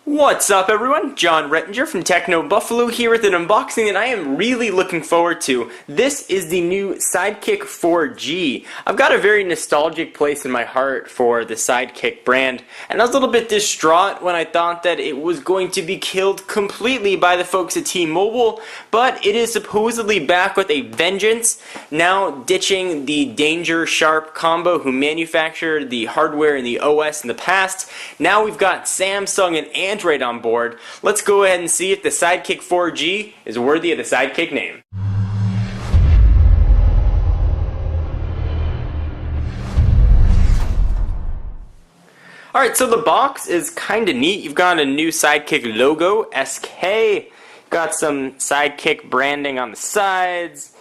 What's up everyone? Jon Rettinger from TechnoBuffalo here with an unboxing that I am really looking forward to. This is the new Sidekick 4G. I've got a very nostalgic place in my heart for the Sidekick brand, and I was a little bit distraught when I thought that it was going to be killed completely by the folks at T-Mobile, but it is supposedly back with a vengeance, now ditching the Danger Sharp combo who manufactured the hardware and the OS in the past. Now we've got Samsung and Android on board. Let's go ahead and see if the Sidekick 4G is worthy of the Sidekick name. Alright, so the box is kind of neat. You've got a new Sidekick logo, SK. Got some Sidekick branding on the sides,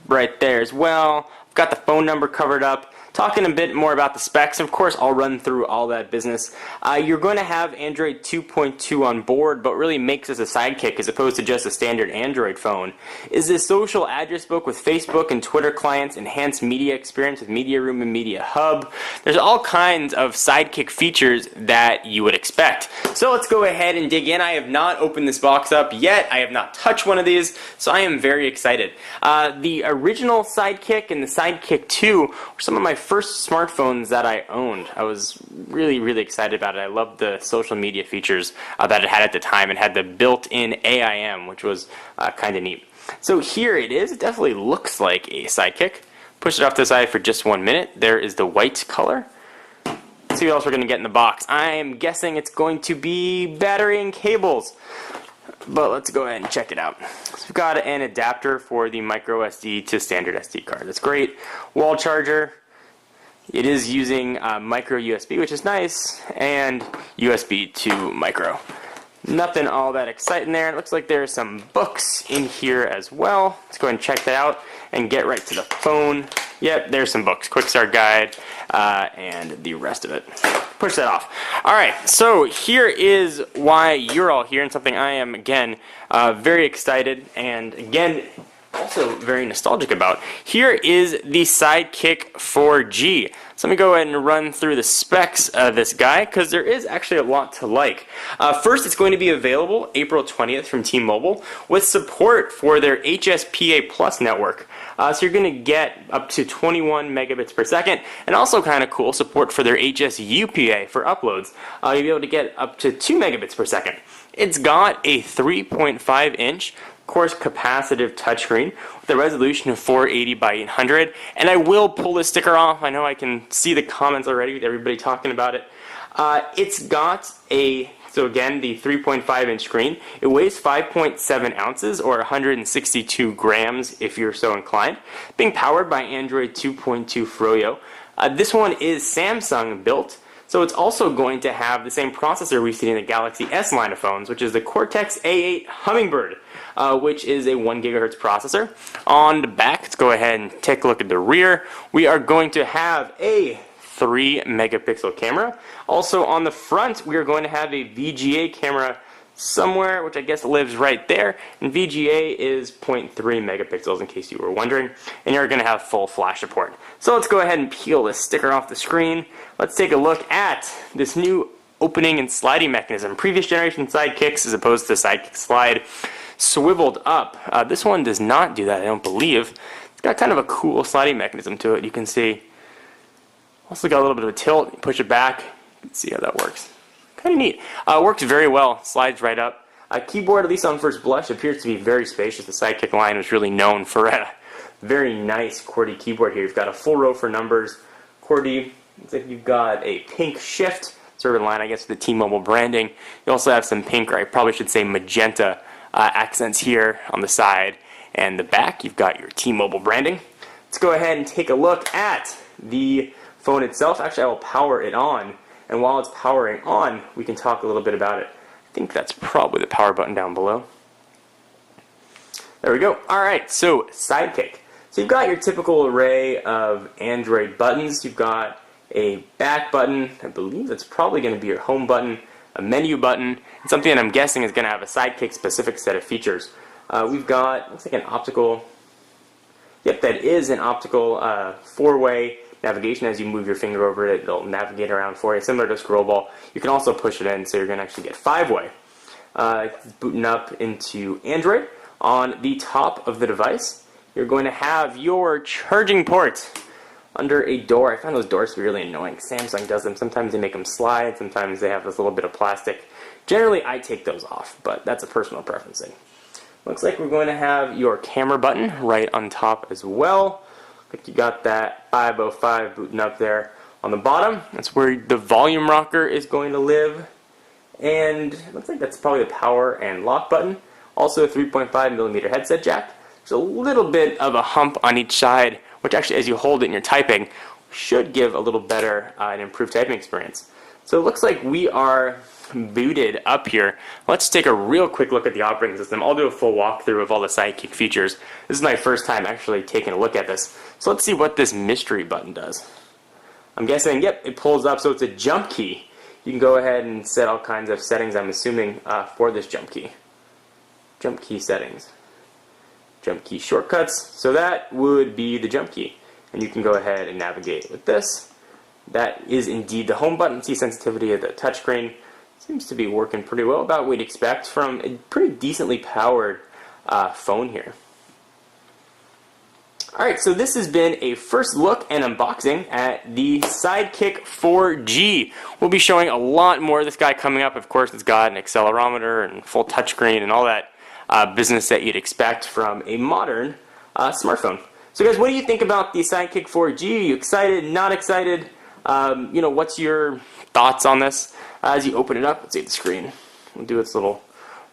right there as well. Got the phone number covered up. Talking a bit more about the specs, of course I'll run through all that business. You're going to have Android 2.2 on board, but really makes this a Sidekick as opposed to just a standard Android phone is this social address book with Facebook and Twitter clients, enhanced media experience with Media Room and Media Hub. There's all kinds of Sidekick features that you would expect. So let's go ahead and dig in. I have not opened this box up yet. I have not touched one of these, so I am very excited. The original Sidekick and the Sidekick 2 were some of my first smartphones that I owned. I was really excited about it. I loved the social media features that it had at the time, and had the built-in AIM, which was kind of neat. So here it is. It definitely looks like a Sidekick. Push it off to the side for just 1 minute. There is the white color. Let's see what else we're going to get in the box. I am guessing it's going to be battery and cables, but let's go ahead and check it out. So we've got an adapter for the micro SD to standard SD card. That's great. Wall charger. It is using micro USB, which is nice, and USB to micro. Nothing all that exciting there. It looks like there are some books in here as well. Let's go ahead and check that out and get right to the phone. Yep, there's some books. Quick start guide and the rest of it. Push that off. Alright, so here is why you're all here, and something I am, again, very excited and, again, also very nostalgic about. Here is the Sidekick 4G. So let me go ahead and run through the specs of this guy, because there is actually a lot to like. First, it's going to be available April 20th from T-Mobile with support for their HSPA Plus network. So you're going to get up to 21 megabits per second, and also kind of cool, support for their HSUPA for uploads. You'll be able to get up to 2 megabits per second. It's got a 3.5 inch of course capacitive touchscreen with a resolution of 480 by 800, and I will pull this sticker off. I know I can see the comments already with everybody talking about it. It's got so again, the 3.5 inch screen. It weighs 5.7 ounces or 162 grams if you're so inclined. Being powered by Android 2.2 Froyo. This one is Samsung built. So it's also going to have the same processor we've seen in the Galaxy S line of phones, which is the Cortex A8 Hummingbird, which is a 1 gigahertz processor. On the back, let's go ahead and take a look at the rear. We are going to have a 3 megapixel camera. Also on the front, we are going to have a VGA camera somewhere, which I guess lives right there, and VGA is 0.3 megapixels in case you were wondering, and you're going to have full flash support. So let's go ahead and peel this sticker off the screen. Let's take a look at this new opening and sliding mechanism. Previous generation Sidekicks, as opposed to the Sidekick Slide, swiveled up. This one does not do that, I don't believe. It's got kind of a cool sliding mechanism to it. You can see also got a little bit of a tilt. You push it back, you can see how that works. Kind of neat. Works very well. Slides right up. Keyboard, at least on first blush, appears to be very spacious. The Sidekick line was really known for a very nice QWERTY keyboard here. You've got a full row for numbers. QWERTY, looks like you've got a pink shift, sort of in line, I guess, with the T-Mobile branding. You also have some pink, or I probably should say magenta, accents here on the side and the back. You've got your T-Mobile branding. Let's go ahead and take a look at the phone itself. Actually, I will power it on. And while it's powering on, we can talk a little bit about it. I think that's probably the power button down below. There we go. Alright, so Sidekick. So you've got your typical array of Android buttons. You've got a back button. I believe that's probably going to be your home button, a menu button, and something that I'm guessing is going to have a Sidekick specific set of features. We've got, looks like an optical, yep, that is an optical four-way navigation. As you move your finger over it, it'll navigate around for you, similar to scroll ball. You can also push it in, so you're going to actually get 5-way. Booting up into Android. On the top of the device, you're going to have your charging port under a door. I find those doors to be really annoying. Samsung does them. Sometimes they make them slide. Sometimes they have this little bit of plastic. Generally, I take those off, but that's a personal preference thing. Looks like we're going to have your camera button right on top as well. Like you got that 505 booting up there on the bottom. That's where the volume rocker is going to live. And it looks like that's probably the power and lock button. Also a 3.5mm headset jack. There's a little bit of a hump on each side, which actually, as you hold it and you're typing, should give a little better and improved typing experience. So it looks like we are booted up here. Let's take a real quick look at the operating system. I'll do a full walkthrough of all the Sidekick features. This is my first time actually taking a look at this. So let's see what this mystery button does. I'm guessing, yep, it pulls up, so it's a jump key. You can go ahead and set all kinds of settings, I'm assuming, for this jump key. Jump key settings. Jump key shortcuts. So that would be the jump key. And you can go ahead and navigate with this. That is indeed the home button. See sensitivity of the touchscreen. Seems to be working pretty well, about what we'd expect from a pretty decently powered phone here. Alright, so this has been a first look and unboxing at the Sidekick 4G. We'll be showing a lot more of this guy coming up. Of course, it's got an accelerometer and full touchscreen and all that business that you'd expect from a modern smartphone. So guys, what do you think about the Sidekick 4G? Are you excited, not excited? What's your thoughts on this? As you open it up, let's see the screen. We'll do its little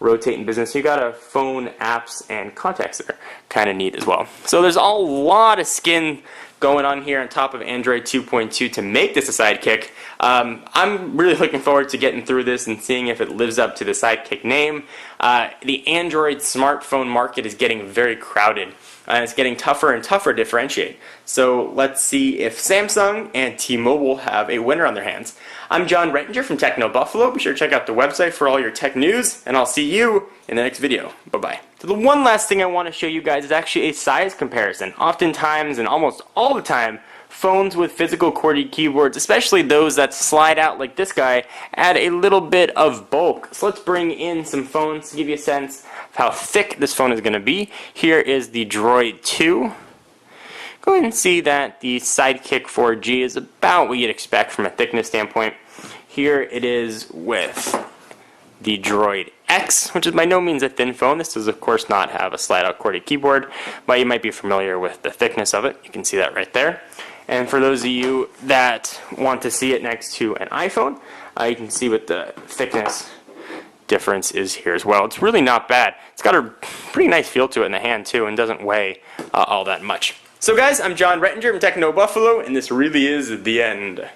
rotating business. You got a phone, apps, and contacts that are kind of neat as well. So there's a lot of skin going on here on top of Android 2.2 to make this a Sidekick. I'm really looking forward to getting through this and seeing if it lives up to the Sidekick name. The Android smartphone market is getting very crowded. It's getting tougher and tougher to differentiate. So let's see if Samsung and T-Mobile have a winner on their hands. I'm Jon Rettinger from TechnoBuffalo. Be sure to check out the website for all your tech news, and I'll see you in the next video. Bye-bye. So the one last thing I want to show you guys is actually a size comparison. Oftentimes, and almost all the time, phones with physical QWERTY keyboards, especially those that slide out like this guy, add a little bit of bulk. So let's bring in some phones to give you a sense of how thick this phone is going to be. Here is the Droid 2. Go ahead and see that the Sidekick 4G is about what you'd expect from a thickness standpoint. Here it is with the Droid X, which is by no means a thin phone. This does, of course, not have a slide-out QWERTY keyboard, but you might be familiar with the thickness of it. You can see that right there. And for those of you that want to see it next to an iPhone, you can see what the thickness difference is here as well. It's really not bad. It's got a pretty nice feel to it in the hand, too, and doesn't weigh all that much. So guys, I'm Jon Rettinger from TechnoBuffalo, and this really is the end.